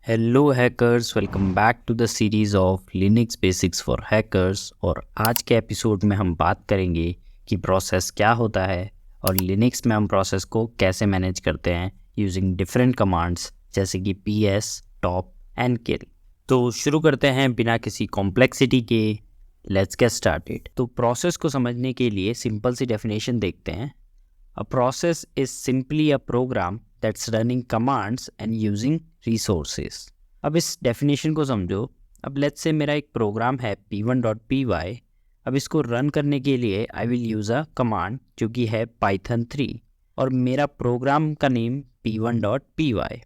Hello hackers, welcome back to the series of Linux basics for hackers. और आज के episode में हम बात करेंगे कि प्रोसेस क्या होता है और लिनक्स में हम प्रोसेस को कैसे मैनेज करते हैं यूजिंग डिफरेंट कमांड्स जैसे कि ps, टॉप एंड किल। तो शुरू करते हैं बिना किसी कॉम्प्लेक्सिटी के। Let's get started. तो प्रोसेस को समझने के लिए सिंपल सी डेफिनेशन देखते हैं। A process is simply a program that's running commands and using resources. अब इस डेफिनेशन को समझो। अब लेट्स से मेरा एक प्रोग्राम है p1.py। अब इसको रन करने के लिए I will use a command जो कि है python3 और मेरा प्रोग्राम का नेम p1.py।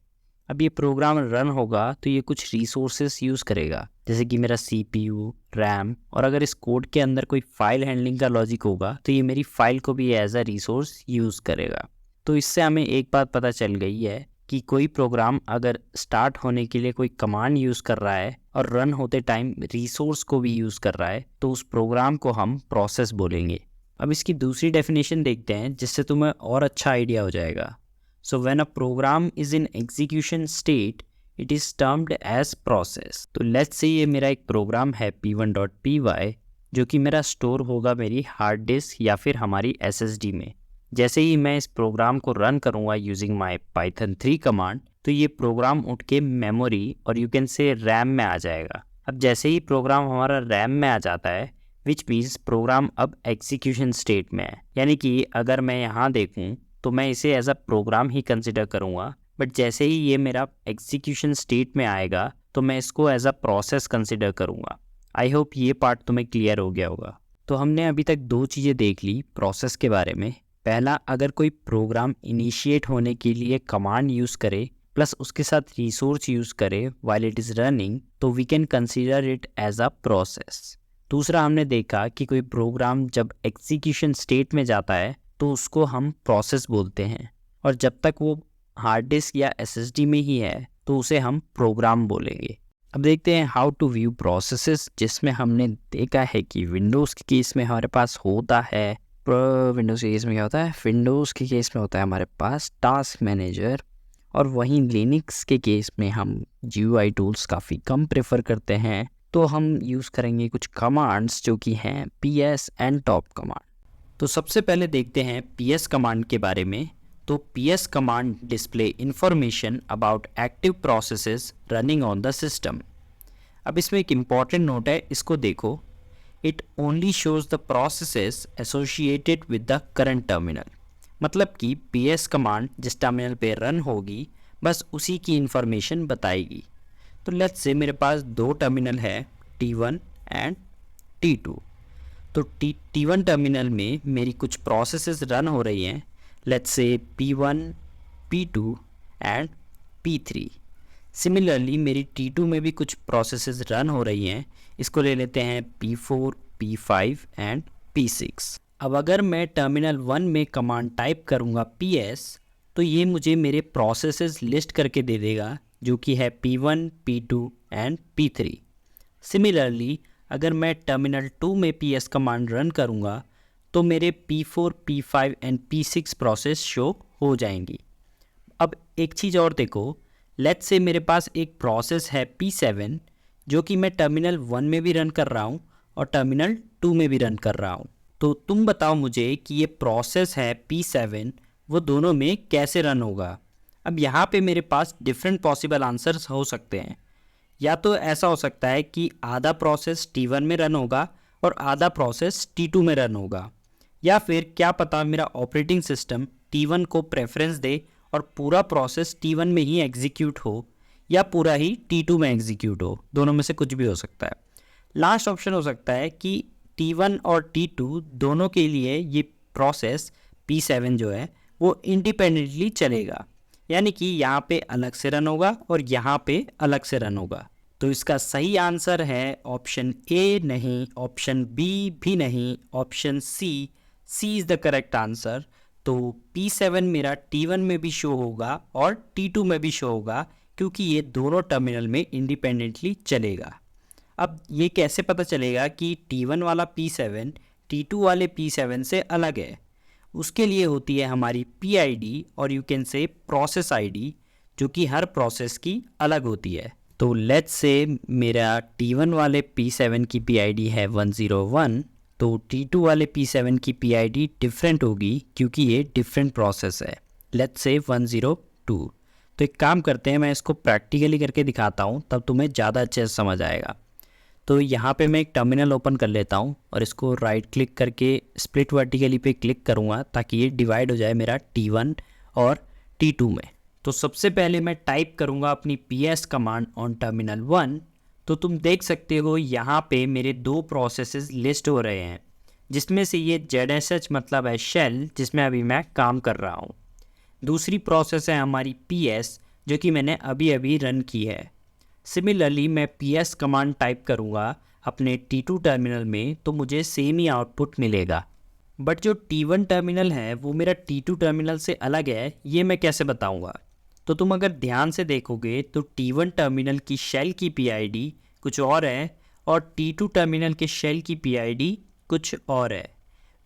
अब ये प्रोग्राम रन होगा तो ये कुछ रिसोर्सेस यूज़ करेगा जैसे कि मेरा CPU, रैम, और अगर इस कोड के अंदर कोई फाइल हैंडलिंग का लॉजिक होगा तो ये मेरी फाइल को भी एज अ रिसोर्स यूज़ करेगा। तो इससे हमें एक बात पता चल गई है कि कोई प्रोग्राम अगर स्टार्ट होने के लिए कोई कमांड यूज़ कर रहा है और रन होते टाइम रिसोर्स को भी यूज़ कर रहा है तो उस प्रोग्राम को हम प्रोसेस बोलेंगे। अब इसकी दूसरी डेफिनेशन देखते हैं जिससे तुम्हें और अच्छा आइडिया हो जाएगा। So when a program is in execution state, it is termed as process. तो let's say ये मेरा एक प्रोग्राम है p1.py जो कि मेरा स्टोर होगा मेरी हार्ड डिस्क या फिर हमारी SSD में। जैसे ही मैं इस प्रोग्राम को रन करूँगा यूजिंग माई python3 कमांड तो ये प्रोग्राम उठ के मेमोरी और यू कैन से रैम में आ जाएगा। अब जैसे ही प्रोग्राम हमारा रैम में आ जाता है विच मीन्स प्रोग्राम अब एग्जीक्यूशन स्टेट में है। यानी कि अगर मैं यहाँ देखूँ तो मैं इसे एज अ प्रोग्राम ही कंसिडर करूँगा, बट जैसे ही ये मेरा एग्जीक्यूशन स्टेट में आएगा तो मैं इसको एज अ प्रोसेस कंसिडर करूँगा। आई होप ये पार्ट तुम्हें क्लियर हो गया होगा। तो हमने अभी तक दो चीज़ें देख ली प्रोसेस के बारे में। पहला, अगर कोई प्रोग्राम इनिशिएट होने के लिए कमांड यूज़ करे प्लस उसके साथ रिसोर्स यूज़ करे वाइल इट इज़ रनिंग तो we can consider it as a process. दूसरा, हमने देखा कि कोई प्रोग्राम जब एग्जीक्यूशन स्टेट में जाता है तो उसको हम प्रोसेस बोलते हैं और जब तक वो हार्ड डिस्क या SSD में ही है तो उसे हम प्रोग्राम बोलेंगे। अब देखते हैं हाउ टू व्यू प्रोसेसेस, जिसमें हमने देखा है कि विंडोज़ के केस में हमारे पास होता है विंडोज़ के केस में क्या होता है, विंडोज़ के केस में होता है हमारे पास टास्क मैनेजर, और वहीं लिनक्स के केस में हम GUI टूल्स काफ़ी कम प्रेफर करते हैं तो हम यूज़ करेंगे कुछ कमांड्स जो कि हैं ps एंड टॉप कमांड। तो सबसे पहले देखते हैं ps कमांड के बारे में। तो ps command display information about active processes running on the system. अब इसमें एक इम्पॉर्टेंट नोट है, इसको देखो। It only shows the processes associated with the current terminal. मतलब कि ps कमांड जिस टर्मिनल पे रन होगी बस उसी की इंफॉर्मेशन बताएगी। तो लेट्स से मेरे पास दो टर्मिनल है T1 एंड T2। तो T1 टर्मिनल में मेरी कुछ प्रोसेसेस रन हो रही हैं, let's say P1, P2 and P3। Similarly मेरी T2 में भी कुछ प्रोसेसेस रन हो रही हैं, इसको ले लेते हैं P4, P5 एंड P6। अब अगर मैं टर्मिनल 1 में कमांड टाइप करूँगा ps तो ये मुझे मेरे प्रोसेसेस लिस्ट करके दे देगा जो कि है P1, P2 and P3। Similarly अगर मैं टर्मिनल 2 में ps कमांड रन करूँगा तो मेरे P4, P5 and P6 process show हो जाएंगी। अब एक चीज़ और देखो, लेट्स से मेरे पास एक प्रोसेस है P7 जो कि मैं टर्मिनल 1 में भी रन कर रहा हूँ और टर्मिनल 2 में भी रन कर रहा हूँ। तो तुम बताओ मुझे कि ये प्रोसेस है P7 वो दोनों में कैसे रन होगा। अब यहाँ पे मेरे पास डिफरेंट पॉसिबल आंसर्स हो सकते हैं। या तो ऐसा हो सकता है कि आधा प्रोसेस T1 में रन होगा और आधा प्रोसेस T2 में रन होगा, या फिर क्या पता मेरा ऑपरेटिंग सिस्टम T1 को प्रेफरेंस दे और पूरा प्रोसेस T1 में ही एग्जीक्यूट हो या पूरा ही T2 में एग्जीक्यूट हो। दोनों में से कुछ भी हो सकता है। लास्ट ऑप्शन हो सकता है कि T1 और T2 दोनों के लिए ये प्रोसेस P7 जो है वो इंडिपेंडेंटली चलेगा, यानी कि यहाँ पे अलग से रन होगा और यहाँ पे अलग से रन होगा। तो इसका सही आंसर है ऑप्शन ए नहीं, ऑप्शन बी भी नहीं, option C is the correct answer. तो P7 मेरा T1 में भी शो होगा और T2 में भी शो होगा क्योंकि ये दोनों टर्मिनल में इंडिपेंडेंटली चलेगा। अब ये कैसे पता चलेगा कि T1 वाला P7 T2 वाले P7 से अलग है? उसके लिए होती है हमारी PID और you can say process ID जो कि हर प्रोसेस की अलग होती है। तो लेट्स से मेरा T1 वाले P7 की PID है 101, तो T2 वाले P7 की PID डिफरेंट होगी क्योंकि ये डिफरेंट प्रोसेस है, लेट्स से 102। तो एक काम करते हैं, मैं इसको प्रैक्टिकली करके दिखाता हूँ, तब तुम्हें ज़्यादा अच्छे से समझ आएगा। तो यहाँ पे मैं एक टर्मिनल ओपन कर लेता हूँ और इसको राइट क्लिक करके स्प्लिट वर्टिकली पे क्लिक करूँगा ताकि ये डिवाइड हो जाए मेरा T1 और T2 में। तो सबसे पहले मैं टाइप करूँगा अपनी PS कमांड ऑन टर्मिनल 1। तो तुम देख सकते हो यहाँ पे मेरे दो प्रोसेसेस लिस्ट हो रहे हैं, जिसमें से ये ZSH मतलब है शेल, जिसमें अभी मैं काम कर रहा हूँ। दूसरी प्रोसेस है हमारी PS, जो कि मैंने अभी अभी रन की है। सिमिलरली मैं PS कमांड टाइप करूँगा अपने T2 टर्मिनल में, तो मुझे सेम ही आउटपुट मिलेगा। बट जो T1 टर्मिनल है वो मेरा T2 टर्मिनल से अलग है, ये मैं कैसे बताऊँगा। तो तुम अगर ध्यान से देखोगे तो T1 टर्मिनल की शेल की PID कुछ और है और T2 टर्मिनल के शेल की PID कुछ और है।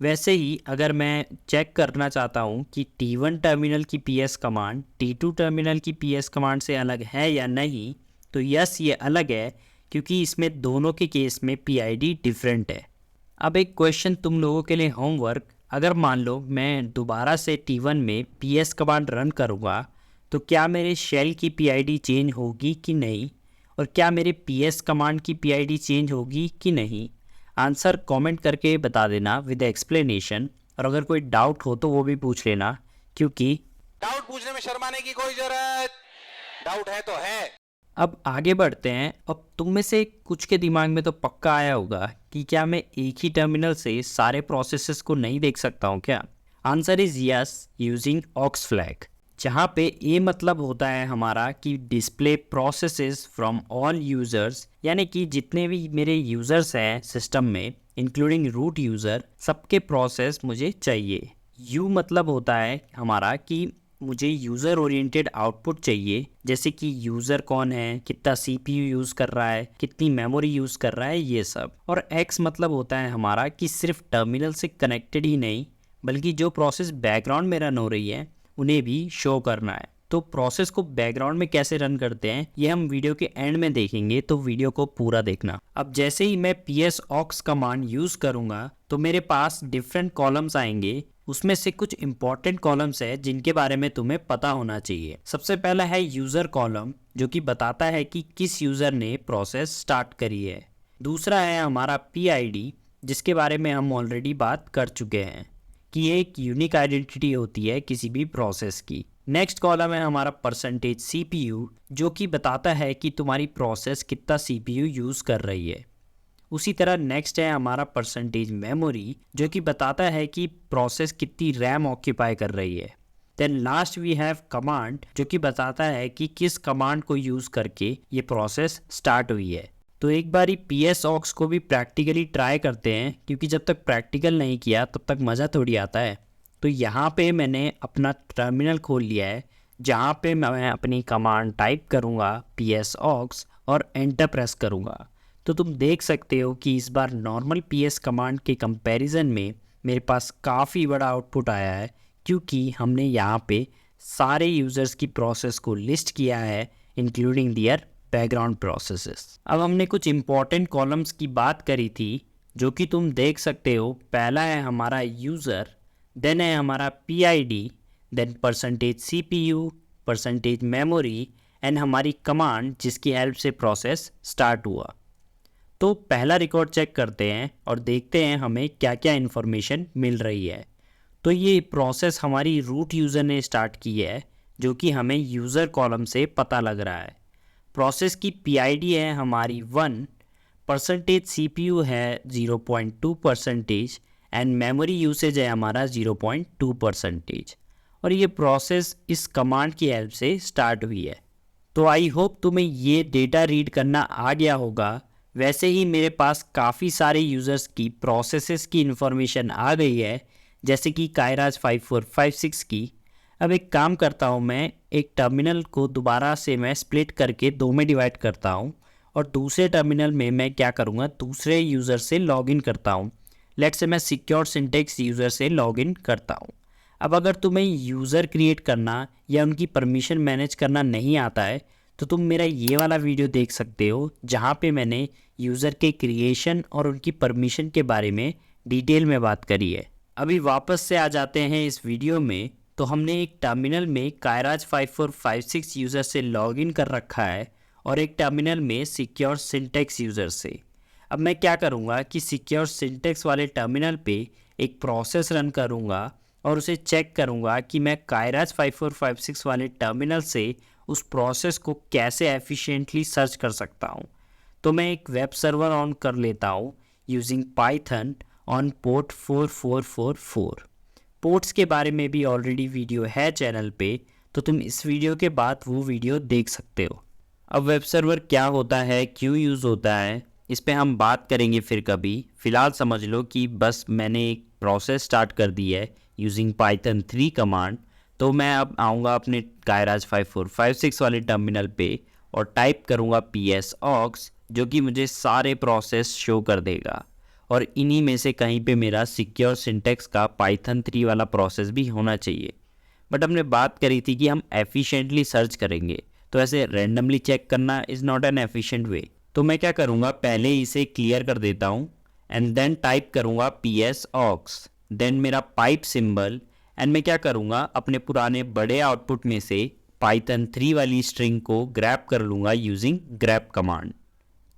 वैसे ही अगर मैं चेक करना चाहता हूँ कि T1 टर्मिनल की PS कमांड T2 टर्मिनल की PS कमांड से अलग है या नहीं, तो यस ये अलग है, क्योंकि इसमें दोनों के केस में PID डिफरेंट है। अब एक क्वेश्चन तुम लोगों के लिए होमवर्क, अगर मान लो मैं दोबारा से T1 में PS कमांड रन करूँगा तो क्या मेरे शेल की PID चेंज होगी कि नहीं, और क्या मेरे PS कमांड की PID चेंज होगी कि नहीं। आंसर कमेंट करके बता देना विद एक्सप्लेनेशन, और अगर कोई डाउट हो तो वो भी पूछ लेना, क्योंकि डाउट पूछने में शर्माने की कोई जरूरत, डाउट है तो है। अब आगे बढ़ते हैं। अब तुम में से कुछ के दिमाग में तो पक्का आया होगा कि क्या मैं एक ही टर्मिनल से सारे प्रोसेसेस को नहीं देख सकता हूँ क्या। Answer is yes, using aux flag, जहाँ पे ए मतलब होता है हमारा कि display processes from all users, यानी कि जितने भी मेरे यूजर्स हैं सिस्टम में इंक्लूडिंग रूट यूज़र, सबके प्रोसेस मुझे चाहिए। यू मतलब होता है हमारा कि मुझे यूज़र ओरिएंटेड आउटपुट चाहिए, जैसे कि यूज़र कौन है, कितना CPU यूज़ कर रहा है, कितनी मेमोरी यूज़ कर रहा है, ये सब। और एक्स मतलब होता है हमारा कि सिर्फ टर्मिनल से कनेक्टेड ही नहीं, बल्कि जो प्रोसेस बैकग्राउंड में रन हो रही है उन्हें भी शो करना है। तो प्रोसेस को बैकग्राउंड में कैसे रन करते हैं ये हम वीडियो के एंड में देखेंगे, तो वीडियो को पूरा देखना। अब जैसे ही मैं PS ऑक्स कमांड यूज़ करूँगा तो मेरे पास डिफरेंट कॉलम्स आएंगे। उसमें से कुछ इंपॉर्टेंट कॉलम्स है जिनके बारे में तुम्हें पता होना चाहिए। सबसे पहला है यूज़र कॉलम, जो कि बताता है कि किस यूज़र ने प्रोसेस स्टार्ट करी है। दूसरा है हमारा PID, जिसके बारे में हम ऑलरेडी बात कर चुके हैं कि ये एक यूनिक आइडेंटिटी होती है किसी भी प्रोसेस की। नेक्स्ट कॉलम है हमारा परसेंटेज CPU, जो कि बताता है कि तुम्हारी प्रोसेस कितना CPU यूज़ कर रही है। उसी तरह नेक्स्ट है हमारा परसेंटेज मेमोरी, जो कि बताता है कि प्रोसेस कितनी रैम ऑक्यूपाई कर रही है। Then last we have command, जो कि बताता है कि किस कमांड को यूज़ करके ये प्रोसेस स्टार्ट हुई है। तो एक बारी PS ऑक्स को भी प्रैक्टिकली ट्राई करते हैं, क्योंकि जब तक प्रैक्टिकल नहीं किया तब तक मज़ा थोड़ी आता है। तो यहाँ पे मैंने अपना टर्मिनल खोल लिया है, जहाँ पे मैं अपनी कमांड टाइप करूँगा PS ऑक्स और एंटर प्रेस करूँगा। तो तुम देख सकते हो कि इस बार नॉर्मल PS कमांड के कंपैरिजन में मेरे पास काफ़ी बड़ा आउटपुट आया है, क्योंकि हमने यहाँ पे सारे यूज़र्स की प्रोसेस को लिस्ट किया है इंक्लूडिंग दियर बैकग्राउंड प्रोसेसेस। अब हमने कुछ इंपॉर्टेंट कॉलम्स की बात करी थी, जो कि तुम देख सकते हो। पहला है हमारा यूज़र, देन है हमारा PID, then percentage CPU, percentage memory and हमारी कमांड जिसकी हेल्प से प्रोसेस स्टार्ट हुआ। तो पहला रिकॉर्ड चेक करते हैं और देखते हैं हमें क्या क्या इन्फॉर्मेशन मिल रही है। तो ये प्रोसेस हमारी रूट यूज़र ने स्टार्ट की है, जो कि हमें यूज़र कॉलम से पता लग रहा है। प्रोसेस की PID है हमारी 1, परसेंटेज CPU है 0.2% एंड मेमोरी यूसेज है हमारा 0.2%, और ये प्रोसेस इस कमांड की हेल्प से स्टार्ट हुई है। तो आई होप तुम्हें ये डेटा रीड करना आ गया होगा। वैसे ही मेरे पास काफ़ी सारे यूज़र्स की प्रोसेसेस की इन्फॉर्मेशन आ गई है, जैसे कि कायराज 5456 की। अब एक काम करता हूँ, मैं एक टर्मिनल को दोबारा से मैं स्प्लिट करके दो में डिवाइड करता हूँ, और दूसरे टर्मिनल में मैं क्या करूँगा, दूसरे यूज़र से लॉगिन करता हूँ। लेट्स से मैं सिक्योर सिंटेक्स यूज़र से लॉगिन करता हूँ। अब अगर तुम्हें यूज़र क्रिएट करना या उनकी परमिशन मैनेज करना नहीं आता है तो तुम मेरा ये वाला वीडियो देख सकते हो, जहाँ पे मैंने यूज़र के क्रिएशन और उनकी परमिशन के बारे में डिटेल में बात करी है। अभी वापस से आ जाते हैं इस वीडियो में। तो हमने एक टर्मिनल में कायराज 5456 यूज़र से लॉगिन कर रखा है और एक टर्मिनल में सिक्योर सिंटेक्स यूज़र से। अब मैं क्या करूँगा कि सिक्योर सिंटेक्स वाले टर्मिनल पे एक प्रोसेस रन करूँगा और उसे चेक करूँगा कि मैं कायराज 5456 वाले टर्मिनल से उस प्रोसेस को कैसे एफिशिएंटली सर्च कर सकता हूँ। तो मैं एक वेब सर्वर ऑन कर लेता हूँ using Python on port 4444। Ports के बारे में भी ऑलरेडी वीडियो है चैनल पे, तो तुम इस वीडियो के बाद वो वीडियो देख सकते हो। अब वेब सर्वर क्या होता है, क्यों यूज़ होता है, इस पे हम बात करेंगे फिर कभी। फ़िलहाल समझ लो कि बस मैंने एक प्रोसेस स्टार्ट कर दी है यूजिंग पाइथन 3 कमांड। तो मैं अब आऊँगा अपने कायराज 5456 वाले टर्मिनल पे और टाइप करूँगा ps-aux, जो कि मुझे सारे प्रोसेस शो कर देगा। और इन्हीं में से कहीं पे मेरा सिक्योर सिंटेक्स का पाइथन 3 वाला प्रोसेस भी होना चाहिए। बट हमने बात करी थी कि हम एफिशिएंटली सर्च करेंगे, तो ऐसे रैंडमली चेक करना is not an efficient way. तो मैं क्या करूँगा, पहले इसे क्लियर कर देता हूँ एंड देन टाइप करूँगा ps-aux, देन मेरा पाइप सिंबल, एंड मैं क्या करूँगा, अपने पुराने बड़े आउटपुट में से पाइथन 3 वाली स्ट्रिंग को ग्रैब कर लूँगा यूजिंग ग्रैब कमांड।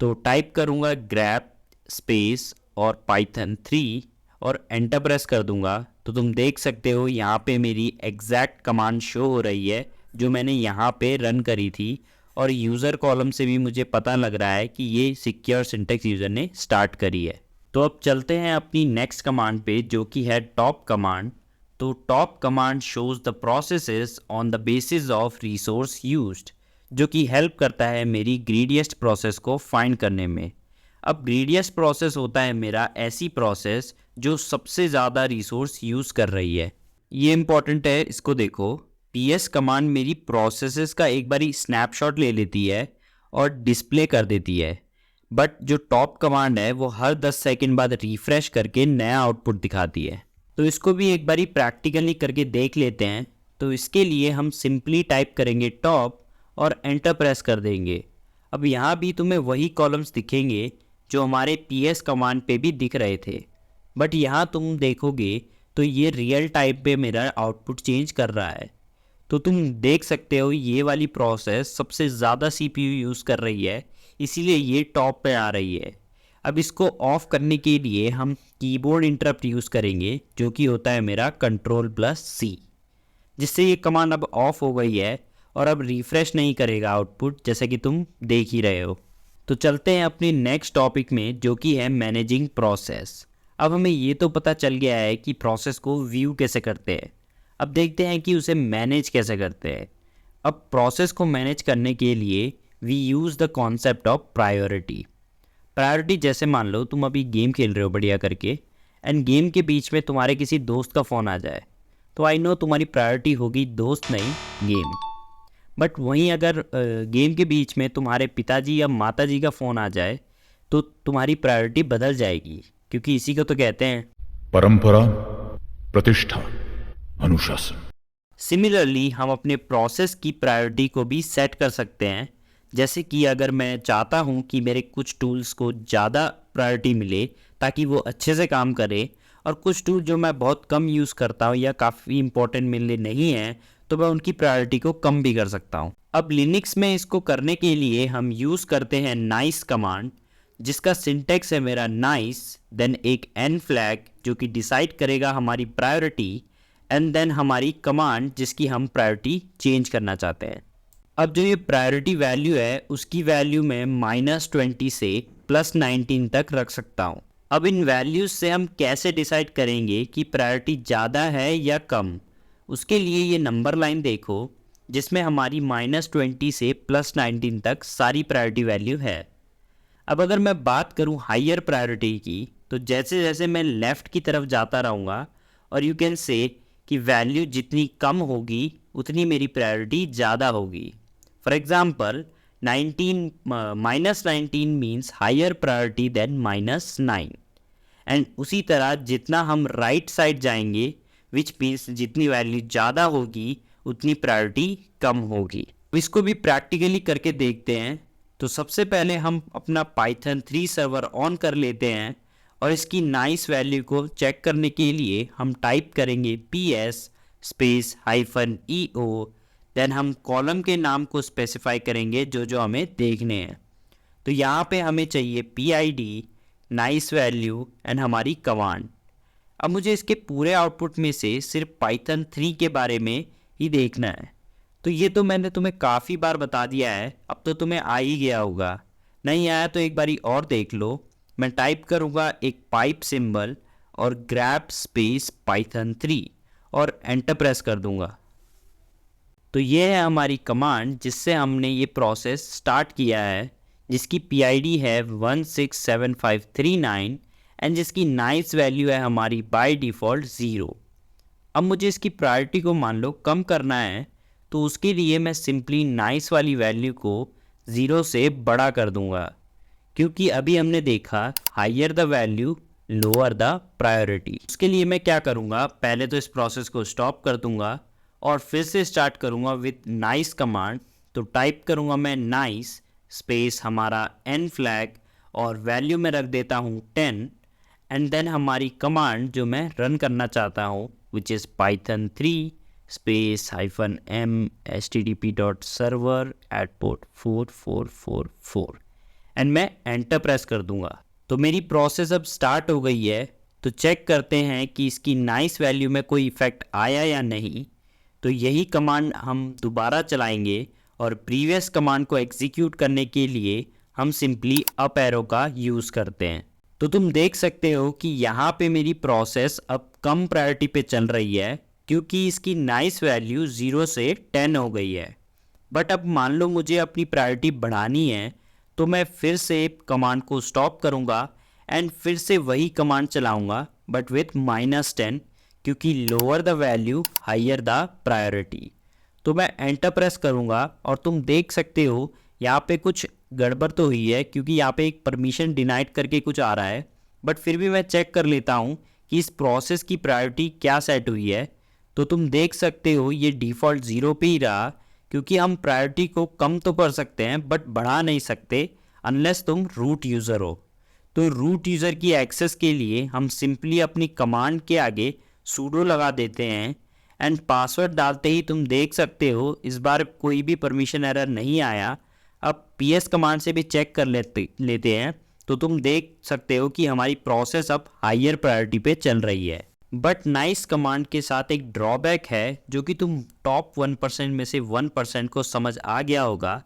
तो टाइप करूँगा ग्रैब स्पेस और पाइथन 3 और एंटर प्रेस कर दूंगा। तो तुम देख सकते हो यहाँ पे मेरी एग्जैक्ट कमांड शो हो रही है जो मैंने यहाँ पे रन करी थी, और यूज़र कॉलम से भी मुझे पता लग रहा है कि ये सिक्योर सिंटेक्स यूज़र ने स्टार्ट करी है। तो अब चलते हैं अपनी नेक्स्ट कमांड पे, जो कि है टॉप कमांड। तो top command shows the processes on the basis of resource used, जो कि हेल्प करता है मेरी ग्रीडिएस्ट प्रोसेस को फाइंड करने में। अब ग्रीडिएस्ट प्रोसेस होता है मेरा ऐसी प्रोसेस जो सबसे ज़्यादा रिसोर्स यूज़ कर रही है। ये इंपॉर्टेंट है, इसको देखो। ps कमांड मेरी प्रोसेसेस का एक बारी स्नैपशॉट ले लेती है और डिस्प्ले कर देती है, बट जो टॉप कमांड है वो हर 10 सेकंड बाद रिफ्रेश करके नया आउटपुट दिखाती है। तो इसको भी एक बारी प्रैक्टिकली करके देख लेते हैं। तो इसके लिए हम सिंपली टाइप करेंगे टॉप और एंटर प्रेस कर देंगे। अब यहाँ भी तुम्हें वही कॉलम्स दिखेंगे जो हमारे ps कमांड पे भी दिख रहे थे, बट यहाँ तुम देखोगे तो ये रियल टाइम पे मेरा आउटपुट चेंज कर रहा है। तो तुम देख सकते हो ये वाली प्रोसेस सबसे ज़्यादा CPU यूज़ कर रही है, इसीलिए ये टॉप पे आ रही है। अब इसको ऑफ करने के लिए हम कीबोर्ड इंटरप्ट यूज़ करेंगे, जो कि होता है मेरा Ctrl+C, जिससे ये कमांड अब ऑफ हो गई है और अब रिफ़्रेश नहीं करेगा आउटपुट, जैसे कि तुम देख ही रहे हो। तो चलते हैं अपनी नेक्स्ट टॉपिक में, जो कि है मैनेजिंग प्रोसेस। अब हमें ये तो पता चल गया है कि प्रोसेस को व्यू कैसे करते हैं, अब देखते हैं कि उसे मैनेज कैसे करते हैं। अब प्रोसेस को मैनेज करने के लिए we use the concept of priority. Priority जैसे मान लो तुम अभी गेम खेल रहे हो बढ़िया करके, एंड गेम के बीच में तुम्हारे किसी दोस्त का फ़ोन आ जाए, तो आई नो तुम्हारी प्रायोरिटी होगी दोस्त नहीं गेम। बट वहीं अगर गेम के बीच में तुम्हारे पिताजी या माताजी का फ़ोन आ जाए तो तुम्हारी प्रायोरिटी बदल जाएगी, क्योंकि इसी को तो कहते हैं परंपरा, प्रतिष्ठा, अनुशासन। सिमिलरली हम अपने प्रोसेस की प्रायोरिटी को भी सेट कर सकते हैं। जैसे कि अगर मैं चाहता हूं कि मेरे कुछ टूल्स को ज़्यादा प्रायोरिटी मिले ताकि वो अच्छे से काम करे, और कुछ टूल जो मैं बहुत कम यूज़ करता हूं या काफ़ी इंपॉर्टेंट मेरे लिए नहीं है, तो मैं उनकी प्रायोरिटी को कम भी कर सकता हूं। अब लिनक्स में इसको करने के लिए हम यूज़ करते हैं नाइस कमांड, जिसका सिंटेक्स है मेरा नाइस, देन एक n फ्लैग जो कि डिसाइड करेगा हमारी प्रायोरिटी, एंड देन हमारी कमांड जिसकी हम प्रायोरिटी चेंज करना चाहते हैं। अब जो ये प्रायोरिटी वैल्यू है उसकी वैल्यू मैं -20 से +19 तक रख सकता हूँ। अब इन वैल्यूज़ से हम कैसे डिसाइड करेंगे कि प्रायोरिटी ज़्यादा है या कम, उसके लिए ये नंबर लाइन देखो जिसमें हमारी -20 से +19 तक सारी प्रायोरिटी वैल्यू है। अब अगर मैं बात करूँ हायर प्रायोरिटी की, तो जैसे जैसे मैं लेफ़्ट की तरफ जाता रहूँगा, और यू कैन से कि वैल्यू जितनी कम होगी उतनी मेरी प्रायोरिटी ज़्यादा होगी। For example -19 means higher priority than -9, and उसी तरह जितना हम राइट साइड जाएंगे विच मीन्स जितनी वैल्यू ज़्यादा होगी उतनी प्रायोरिटी कम होगी। इसको भी प्रैक्टिकली करके देखते हैं। तो सबसे पहले हम अपना पाइथन 3 सर्वर ऑन कर लेते हैं और इसकी नाइस वैल्यू को चेक करने के लिए हम टाइप करेंगे ps स्पेस -eo। देन हम कॉलम के नाम को स्पेसिफाई करेंगे जो हमें देखने हैं। तो यहाँ पे हमें चाहिए PID, नाइस वैल्यू एंड हमारी कमांड। अब मुझे इसके पूरे आउटपुट में से सिर्फ पाइथन 3 के बारे में ही देखना है। तो ये तो मैंने तुम्हें काफ़ी बार बता दिया है, अब तो तुम्हें आ ही गया होगा। नहीं आया तो एक बारी और देख लो। मैं टाइप करूँगा एक पाइप सिंबल और ग्रैब स्पेस पाइथन 3 और एंटर प्रेस कर दूँगा। तो ये है हमारी कमांड जिससे हमने ये प्रोसेस स्टार्ट किया है, जिसकी PID है 167539 एंड जिसकी नाइस वैल्यू है हमारी बाय डिफ़ॉल्ट 0। अब मुझे इसकी प्रायोरिटी को मान लो कम करना है, तो उसके लिए मैं सिंपली नाइस वाली वैल्यू को 0 से बड़ा कर दूंगा, क्योंकि अभी हमने देखा higher the value lower the priority. उसके लिए मैं क्या करूंगा, पहले तो इस प्रोसेस को स्टॉप कर दूंगा और फिर से स्टार्ट करूंगा विथ नाइस कमांड। तो टाइप करूंगा मैं नाइस स्पेस हमारा n फ्लैग और वैल्यू में रख देता हूँ 10 एंड देन हमारी कमांड जो मैं रन करना चाहता हूँ which is Python 3 space -m http.server@port4444 and मैं एंटर प्रेस कर दूंगा। तो मेरी प्रोसेस अब स्टार्ट हो गई है। तो चेक करते हैं कि इसकी नाइस वैल्यू में कोई इफेक्ट आया या नहीं। तो यही कमांड हम दोबारा चलाएंगे और प्रीवियस कमांड को एग्जीक्यूट करने के लिए हम सिंपली अप एरो का यूज़ करते हैं। तो तुम देख सकते हो कि यहाँ पे मेरी प्रोसेस अब कम प्रायोरिटी पे चल रही है, क्योंकि इसकी नाइस वैल्यू 0 से 10 हो गई है। बट अब मान लो मुझे अपनी प्रायोरिटी बढ़ानी है, तो मैं फिर से कमांड को स्टॉप करूँगा एंड फिर से वही कमांड चलाऊँगा बट विथ -10, क्योंकि lower the value higher the priority. तो मैं एंटर प्रेस करूँगा और तुम देख सकते हो यहाँ पे कुछ गड़बड़ तो हुई है, क्योंकि यहाँ पे एक परमिशन डिनाइड करके कुछ आ रहा है। बट फिर भी मैं चेक कर लेता हूँ कि इस प्रोसेस की प्रायोरिटी क्या सेट हुई है। तो तुम देख सकते हो ये डिफ़ॉल्ट 0 पे ही रहा, क्योंकि हम प्रायोरिटी को कम तो कर सकते हैं बट बढ़ा नहीं सकते अनलेस तुम रूट यूज़र हो। तो रूट यूज़र की एक्सेस के लिए हम सिंपली अपनी कमांड के आगे सूडो लगा देते हैं एंड पासवर्ड डालते ही तुम देख सकते हो इस बार कोई भी परमिशन एरर नहीं आया। अब PS कमांड से भी चेक कर लेते हैं। तो तुम देख सकते हो कि हमारी प्रोसेस अब हायर प्रायोरिटी पे चल रही है। बट नाइस कमांड के साथ एक ड्रॉबैक है, जो कि तुम टॉप 1% में से 1% को समझ आ गया होगा,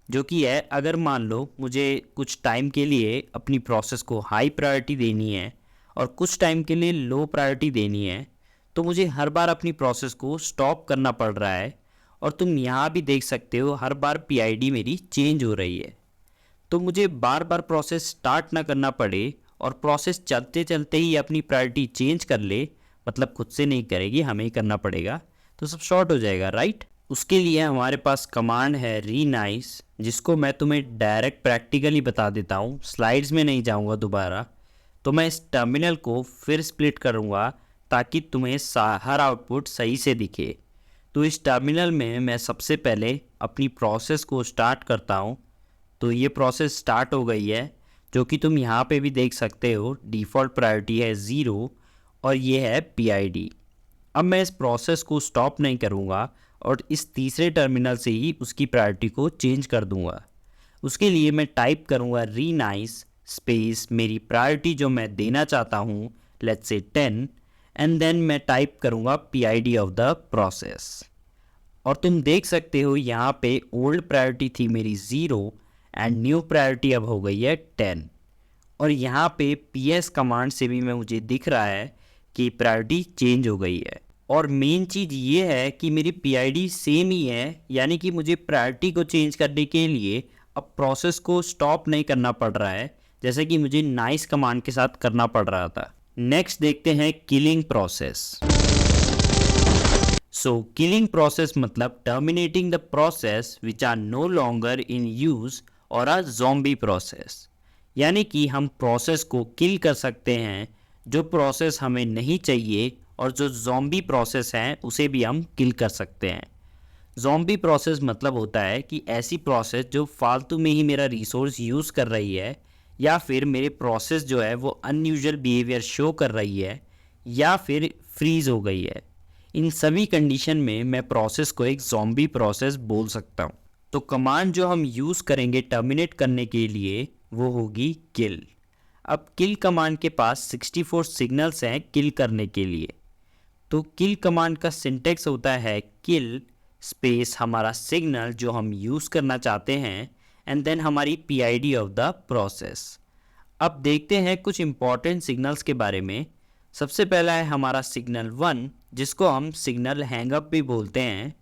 जो कि है अगर मान लो मुझे कुछ टाइम के लिए अपनी प्रोसेस को हाई प्रायोरिटी देनी है और कुछ टाइम के लिए लो प्रायोरिटी देनी है, तो मुझे हर बार अपनी प्रोसेस को स्टॉप करना पड़ रहा है। और तुम यहाँ भी देख सकते हो हर बार PID मेरी चेंज हो रही है। तो मुझे बार बार प्रोसेस स्टार्ट ना करना पड़े और प्रोसेस चलते चलते ही अपनी प्रायोरिटी चेंज कर ले, मतलब खुद से नहीं करेगी, हमें ही करना पड़ेगा, तो सब शॉर्ट हो जाएगा, राइट। उसके लिए हमारे पास कमांड है रीनाइस, जिसको मैं तुम्हें डायरेक्ट प्रैक्टिकली बता देता हूँ, स्लाइड्स में नहीं जाऊँगा दोबारा। तो मैं इस टर्मिनल को फिर स्प्लिट करूँगा ताकि तुम्हें हर आउटपुट सही से दिखे। तो इस टर्मिनल में मैं सबसे पहले अपनी प्रोसेस को स्टार्ट करता हूँ। तो ये प्रोसेस स्टार्ट हो गई है, जो कि तुम यहाँ पे भी देख सकते हो। डिफ़ॉल्ट प्रायोरिटी है 0 और ये है PID। अब मैं इस प्रोसेस को स्टॉप नहीं करूँगा और इस तीसरे टर्मिनल से ही उसकी प्रायोरिटी को चेंज कर दूँगा। उसके लिए मैं टाइप करूँगा रीनाइस स्पेस मेरी प्रायोरिटी जो मैं देना चाहता हूँ, लेट्स से 10, एंड देन मैं टाइप करूँगा PID ऑफ द प्रोसेस। और तुम देख सकते हो यहाँ पे ओल्ड प्रायोरिटी थी मेरी 0 एंड न्यू प्रायोरिटी अब हो गई है 10। और यहाँ पे PS कमांड से भी मुझे दिख रहा है कि प्रायोरिटी चेंज हो गई है। और मेन चीज़ ये है कि मेरी PID सेम ही है, यानी कि मुझे प्रायोरिटी को चेंज करने के लिए अब प्रोसेस को स्टॉप नहीं करना पड़ रहा है, जैसे कि मुझे नाइस कमांड के साथ करना पड़ रहा था। नेक्स्ट देखते हैं killing process. So killing process मतलब terminating the process which are no longer in use और अ ज़ॉम्बी प्रोसेस, यानी कि हम प्रोसेस को किल कर सकते हैं जो प्रोसेस हमें नहीं चाहिए और जो ज़ॉम्बी प्रोसेस हैं उसे भी हम किल कर सकते हैं। ज़ॉम्बी प्रोसेस मतलब होता है कि ऐसी प्रोसेस जो फालतू में ही मेरा रिसोर्स यूज़ कर रही है, या फिर मेरे प्रोसेस जो है वो अनयूजुअल बिहेवियर शो कर रही है, या फिर फ्रीज़ हो गई है। इन सभी कंडीशन में मैं प्रोसेस को एक ज़ॉम्बी प्रोसेस बोल सकता हूँ। तो कमांड जो हम यूज़ करेंगे टर्मिनेट करने के लिए वो होगी किल। अब किल कमांड के पास 64 सिग्नल्स हैं किल करने के लिए। तो किल कमांड का सिंटेक्स होता है किल स्पेस हमारा सिग्नल जो हम यूज़ करना चाहते हैं एंड देन हमारी PID ऑफ द प्रोसेस। अब देखते हैं कुछ इंपॉर्टेंट सिग्नल्स के बारे में। सबसे पहला है हमारा सिग्नल 1 जिसको हम सिग्नल हैंगअप भी बोलते हैं।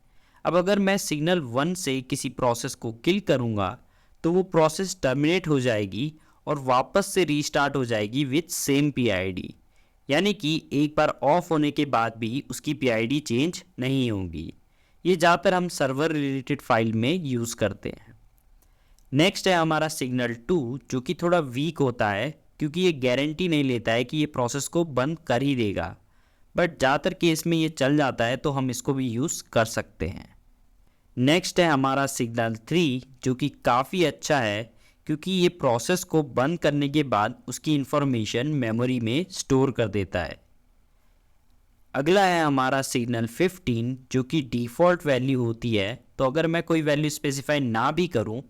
अब अगर मैं सिग्नल 1 से किसी प्रोसेस को किल करूँगा तो वो प्रोसेस टर्मिनेट हो जाएगी और वापस से रीस्टार्ट हो जाएगी विथ सेम PID, यानी कि एक बार ऑफ होने के बाद भी उसकी PID चेंज नहीं होगी। ये ज़्यादातर हम सर्वर रिलेटेड फाइल में यूज़ करते हैं। नेक्स्ट है हमारा सिग्नल 2 जो कि थोड़ा वीक होता है क्योंकि ये गारंटी नहीं लेता है कि ये प्रोसेस को बंद कर ही देगा, बट ज़्यादातर केस में ये चल जाता है तो हम इसको भी यूज़ कर सकते हैं। नेक्स्ट है हमारा सिग्नल 3 जो कि काफ़ी अच्छा है क्योंकि ये प्रोसेस को बंद करने के बाद उसकी इंफॉर्मेशन मेमोरी में स्टोर कर देता है। अगला है हमारा सिग्नल 15 जो कि डिफ़ॉल्ट वैल्यू होती है, तो अगर मैं कोई वैल्यू स्पेसिफाई ना भी करूं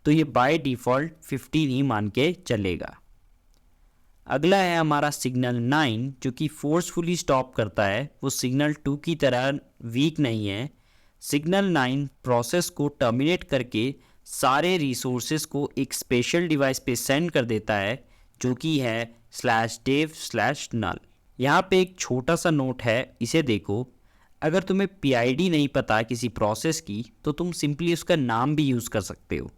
तो ये बाय डिफ़ॉल्ट 15 ही मान के चलेगा। अगला है हमारा सिग्नल 9 जो कि फोर्सफुली स्टॉप करता है। वो सिग्नल 2 की तरह वीक नहीं है। सिग्नल 9 प्रोसेस को टर्मिनेट करके सारे रिसोर्सेज को एक स्पेशल डिवाइस पे सेंड कर देता है जो कि है /dev/null। यहाँ पे एक छोटा सा नोट है, इसे देखो। अगर तुम्हें PID नहीं पता किसी प्रोसेस की तो तुम सिंपली उसका नाम भी यूज़ कर सकते हो।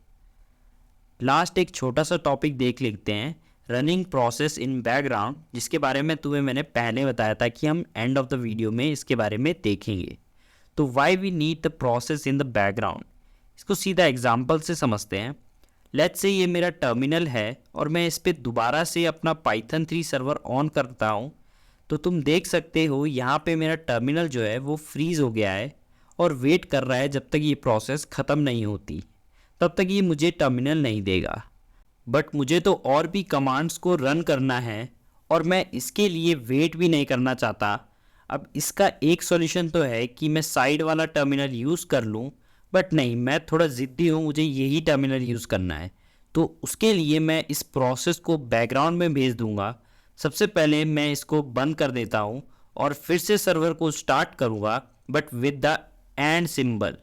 लास्ट एक छोटा सा टॉपिक देख लेते हैं, रनिंग प्रोसेस इन बैकग्राउंड, जिसके बारे में तुम्हें मैंने पहले बताया था कि हम एंड ऑफ द वीडियो में इसके बारे में देखेंगे। तो why we need the process in the background, इसको सीधा एग्जाम्पल से समझते हैं। लेट्स से ये मेरा टर्मिनल है और मैं इस पर दोबारा से अपना Python 3 सर्वर ऑन करता हूँ, तो तुम देख सकते हो यहाँ पे मेरा टर्मिनल जो है वो फ्रीज़ हो गया है और वेट कर रहा है जब तक ये प्रोसेस ख़त्म नहीं होती, तब तक ये मुझे टर्मिनल नहीं देगा। बट मुझे तो और भी कमांड्स को रन करना है और मैं इसके लिए वेट भी नहीं करना चाहता। अब इसका एक सॉल्यूशन तो है कि मैं साइड वाला टर्मिनल यूज़ कर लूँ, बट नहीं, मैं थोड़ा ज़िद्दी हूँ, मुझे यही टर्मिनल यूज़ करना है। तो उसके लिए मैं इस प्रोसेस को बैकग्राउंड में भेज दूँगा। सबसे पहले मैं इसको बंद कर देता हूँ और फिर से सर्वर को स्टार्ट करूँगा, but with the end symbol.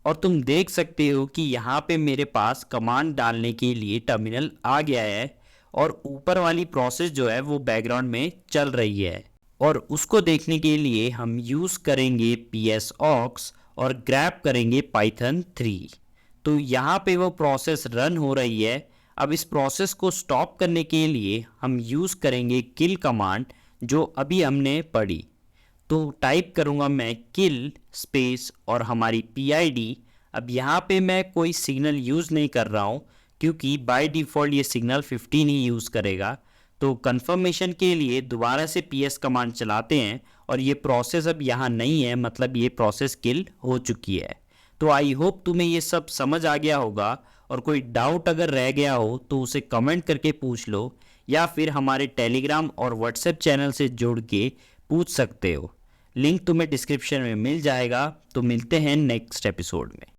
और तुम देख सकते हो कि यहाँ पे मेरे पास कमांड डालने के लिए टर्मिनल आ गया है और ऊपर वाली प्रोसेस जो है वो बैकग्राउंड में चल रही है। और उसको देखने के लिए हम यूज़ करेंगे psaux और ग्रैब करेंगे Python 3। तो यहाँ पे वो प्रोसेस रन हो रही है। अब इस प्रोसेस को स्टॉप करने के लिए हम यूज़ करेंगे किल कमांड जो अभी हमने पढ़ी। तो टाइप करूँगा मैं किल स्पेस और हमारी PID। अब यहाँ पे मैं कोई सिग्नल यूज़ नहीं कर रहा हूँ क्योंकि बाय डिफ़ॉल्ट ये सिग्नल 15 ही यूज़ करेगा। तो कंफर्मेशन के लिए दोबारा से PS कमांड चलाते हैं और ये प्रोसेस अब यहाँ नहीं है, मतलब ये प्रोसेस किल हो चुकी है। तो आई होप तुम्हें ये सब समझ आ गया होगा, और कोई डाउट अगर रह गया हो तो उसे कमेंट करके पूछ लो या फिर हमारे टेलीग्राम और व्हाट्सएप चैनल से जुड़ के पूछ सकते हो। लिंक तुम्हें डिस्क्रिप्शन में मिल जाएगा। तो मिलते हैं नेक्स्ट एपिसोड में।